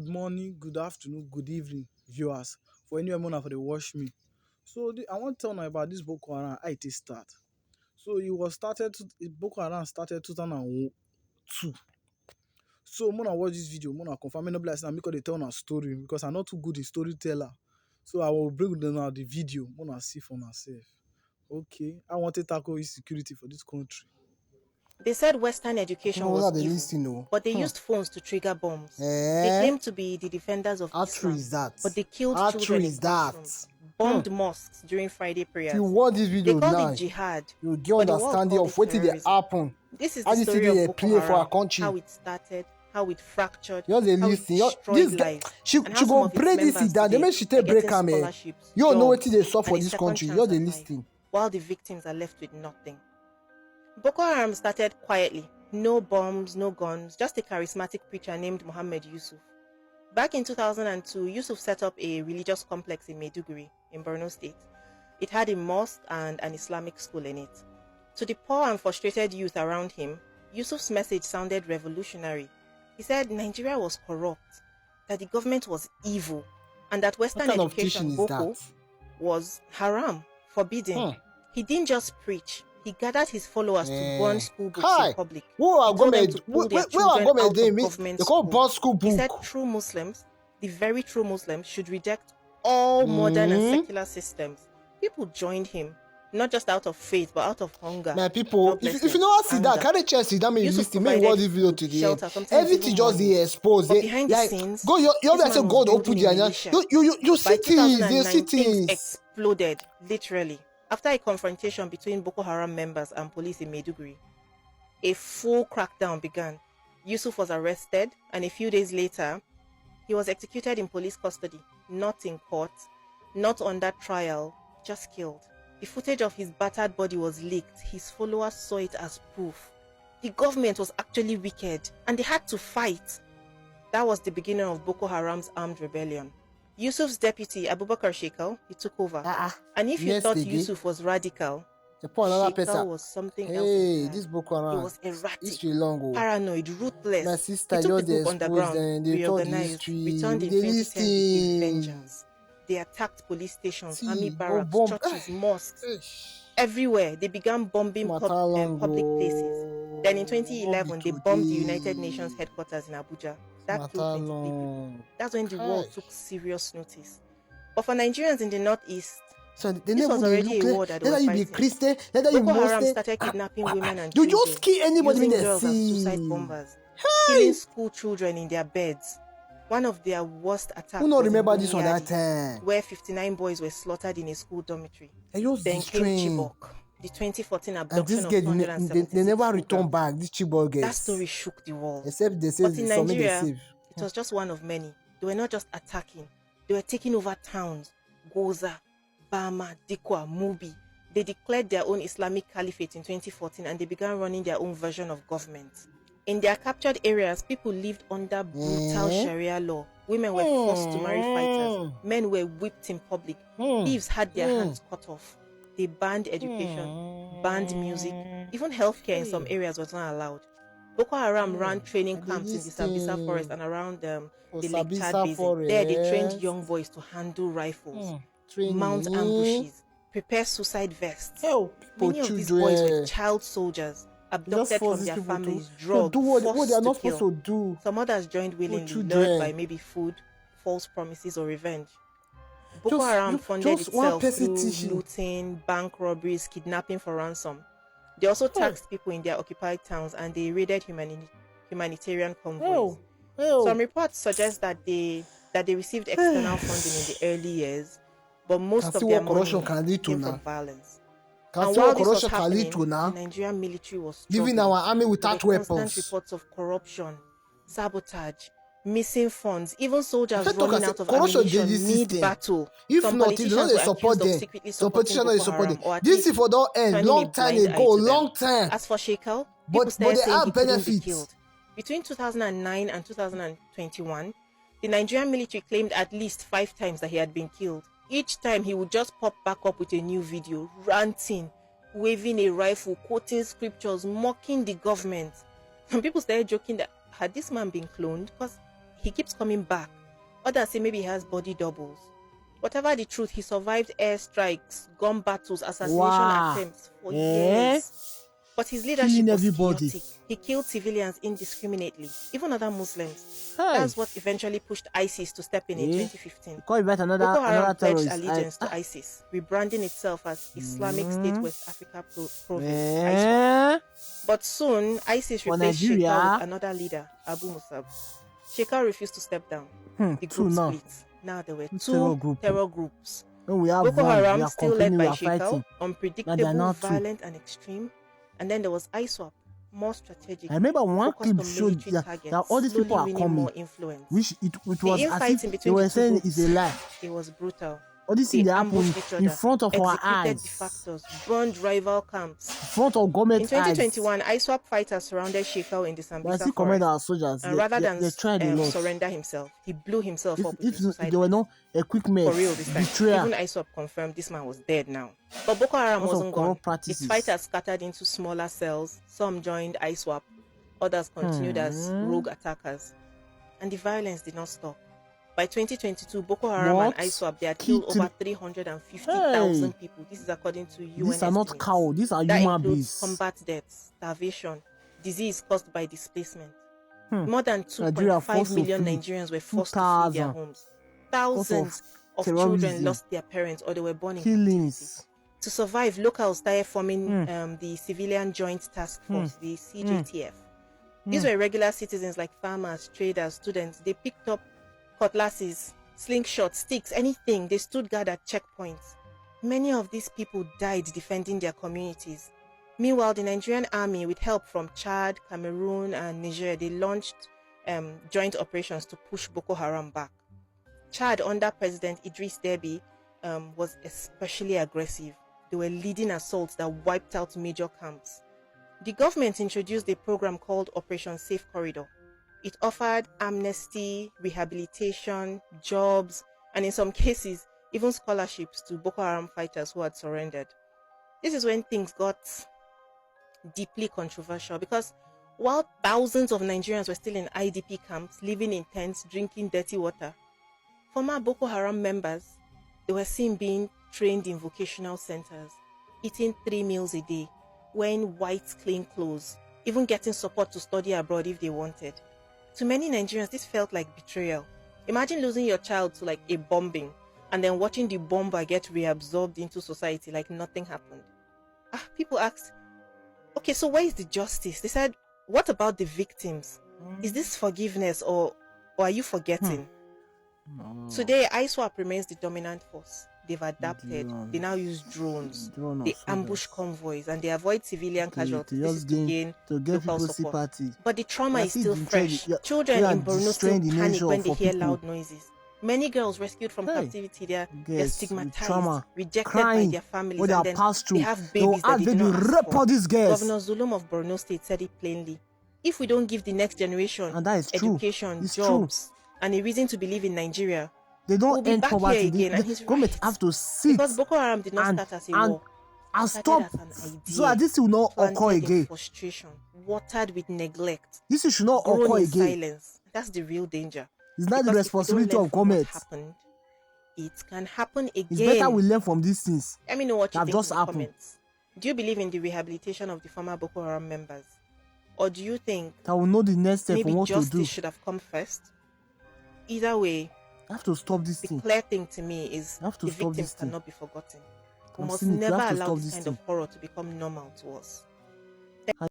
good morning, good afternoon, good evening, viewers. For anyone for the watch me. So I want to tell you about this Boko Haram. How it start. So Boko Haram started 2002. So when I watch this video, when I confirm no bless and because they tell a story because I'm not too good in storyteller. So I will bring them out the video when I see for myself. Okay, I want to tackle insecurity for this country. They said Western education was evil, but they used phones to trigger bombs. They claimed to be the defenders of Islam, but they killed children in classrooms, bombed mosques during Friday prayers. If you watch this video They called now, it jihad, you get but the world understanding called of it what did terrorism. happen. This is How the you see story they of Boko play for our Haram, country. how it started, how it fractured, Just a how it listen. destroyed This guy, lives, she and how go some of its break this members down. They today make she are take break getting am. scholarships, You don't know what jobs, they saw for and a this second country. chance You're the at life, listing. while the victims are left with nothing. Boko Haram started quietly. No bombs, no guns, just a charismatic preacher named Muhammad Yusuf. Back in 2002, Yusuf set up a religious complex in Maiduguri, in Borno State. It had a mosque and an Islamic school in it. To the poor and frustrated youth around him, Yusuf's message sounded revolutionary. He said Nigeria was corrupt, that the government was evil, and that Western What kind of education, teaching is Boko, that? was haram, forbidden. He didn't just preach. He gathered his followers to burn school books in public. He told them to pull their children out of government school. He said true Muslims, the very true Muslims, should reject all modern and secular systems. People joined him, not just out of faith, but out of hunger. My people, if you know how to see that, carry chest, that means listen, make watch this video to the end. Everything just they expose. But behind the scenes, go you say God open the you see things, you see things things. exploded, literally. After a confrontation between Boko Haram members and police in Maiduguri, a full crackdown began. Yusuf was arrested, and a few days later, he was executed in police custody, not in court, not under trial, just killed. The footage of his battered body was leaked. His followers saw it as proof. The government was actually wicked, and they had to fight. That was the beginning of Boko Haram's armed rebellion. Yusuf's deputy, Abubakar Shekau, he took over. And if you thought Yusuf was radical, Shekau was something else. Hey, this Boko Haram. He was erratic, long, paranoid, ruthless. My sister he took just the group underground, reorganized, returned in 2010 with vengeance. They attacked police stations, army barracks, churches, mosques. Everywhere, they began bombing public places. Then in 2011, they bombed the United Nations headquarters in Abuja. That killed 23 people. That's when the world took serious notice. But for Nigerians in the Northeast, so this was already a war that was fighting. You be Christian, Boko Haram started kidnapping women and children, just kill anybody using in the girls as suicide bombers, killing school children in their beds. One of their worst attacks Who not was remember in this on that time? where 59 boys were slaughtered in a school dormitory. Then came Chibok, the 2014 abduction of 276 they never returned back. This Chibok girls. That story shook the world. Except they say but in Nigeria, it was just one of many. They were not just attacking; they were taking over towns. Goza, Bama, Dikwa, Mubi. They declared their own Islamic caliphate in 2014, and they began running their own version of government. In their captured areas, people lived under brutal Sharia law. Women were forced to marry fighters. Men were whipped in public. Thieves had their hands cut off. They banned education, banned music. Even healthcare in some areas was not allowed. Boko Haram ran training camps in the Sambisa forest and around the Lake Chad Basin. There, they trained young boys to handle rifles, mount ambushes, prepare suicide vests. Many of these boys were child soldiers, abducted from their families, drugged, forced they are not to kill. supposed to do. Some others joined willingly, lured by maybe food, false promises, or revenge. Boko Haram funded itself through looting, bank robberies, kidnapping for ransom. They also taxed people in their occupied towns, and they raided humanitarian convoys. Some reports suggest that they received external funding in the early years, but most of their money came from violence. And while this was happening, the Nigerian military was leaving our army without weapons. Constant reports of corruption, sabotage, missing funds, even soldiers running out of ammunition mid-battle. If not, you don't support them. Some politicians don't support them. This is for the end, long time ago, long time. As for Shekau, people started saying he couldn't be killed. Between 2009 and 2021, the Nigerian military claimed at least 5 times that he had been killed. Each time he would just pop back up with a new video, ranting, waving a rifle, quoting scriptures, mocking the government. Some people started joking that had this man been cloned, because he keeps coming back. Others say maybe he has body doubles. Whatever the truth, he survived airstrikes, gun battles, assassination attempts for years. But his leadership Killing was everybody. chaotic. He killed civilians indiscriminately, even other Muslims. Hey. That's what eventually pushed ISIS to step in 2015. Call invite Boko Haram pledged terrorist. allegiance to ISIS, rebranding itself as Islamic State West Africa Province, ISWAP. But soon, ISIS replaced Sheikha with another leader, Abu Musab. Sheikha refused to step down. The group split. Now there were two terror groups. Boko Haram, still led by Sheikha, unpredictable, violent, and extreme. And then there was ISWAP, more strategic. I remember one clip on showed that all these people are coming, more influence. which it was as if they were saying it's a lie. It was brutal. All this thing happened in front of our eyes. Defectors, burned rival camps. In front of government In 2021, ISWAP fighters surrounded Sheikha in the Sambisa forest. Soldiers, and rather than surrender himself, he blew himself up with suicide. There were no equipment. For real this time. Even ISWAP confirmed this man was dead now. But Boko Haram wasn't gone. Its fighters scattered into smaller cells. Some joined ISWAP. Others continued as rogue attackers. And the violence did not stop. By 2022, Boko Haram and ISWAP, they had killed over 350,000 people. This is according to UN These are not estimates. cows, these are That human includes beings. combat deaths, starvation, disease caused by displacement. More than Nigeria 2.5 million flee. Nigerians were forced to flee their homes. Thousands of children lost their parents or they were born in captivity. To survive, locals started forming the Civilian Joint Task Force, the CJTF. These were regular citizens like farmers, traders, students. They picked up cutlasses, slingshots, sticks, anything. They stood guard at checkpoints. Many of these people died defending their communities. Meanwhile, the Nigerian army, with help from Chad, Cameroon, and Niger, they launched joint operations to push Boko Haram back. Chad, under President Idris Deby, was especially aggressive. They were leading assaults that wiped out major camps. The government introduced a program called Operation Safe Corridor. It offered amnesty, rehabilitation, jobs, and in some cases, even scholarships to Boko Haram fighters who had surrendered. This is when things got deeply controversial because while thousands of Nigerians were still in IDP camps, living in tents, drinking dirty water, former Boko Haram members, they were seen being trained in vocational centers, eating 3 meals a day, wearing white, clean clothes, even getting support to study abroad if they wanted. To many Nigerians, this felt like betrayal. Imagine losing your child to like a bombing and then watching the bomber get reabsorbed into society like nothing happened. People asked, okay, so where is the justice? They said, what about the victims? Is this forgiveness or are you forgetting? Today, ISWAP remains the dominant force. They've adapted. They now use drones. They ambush convoys and they avoid civilian casualties. This is to gain local support. But the trauma is still fresh. Children in Borno still panic when they hear loud noises. Many girls rescued from captivity, they're stigmatized, rejected by their families, and then they have babies that they did not ask for. Governor Zulum of Borno State said it plainly. If we don't give the next generation education, jobs, and a reason to believe in Nigeria, they don't end poverty. The government have to sit because Boko Haram did not start as a war. And stop so that this will not occur again. Frustration, watered with neglect. This should not occur again. Silence. That's the real danger. It's not the responsibility of government. It can happen again. It's better we learn from these things. Let me know what you think in the comments. Do you believe in the rehabilitation of the former Boko Haram members? Or do you think that will know the next step for what to do? Maybe justice should have come first? Either way, I have to stop this thing. The clear thing to me is the victims cannot be forgotten. We must never allow this kind of horror to become normal to us.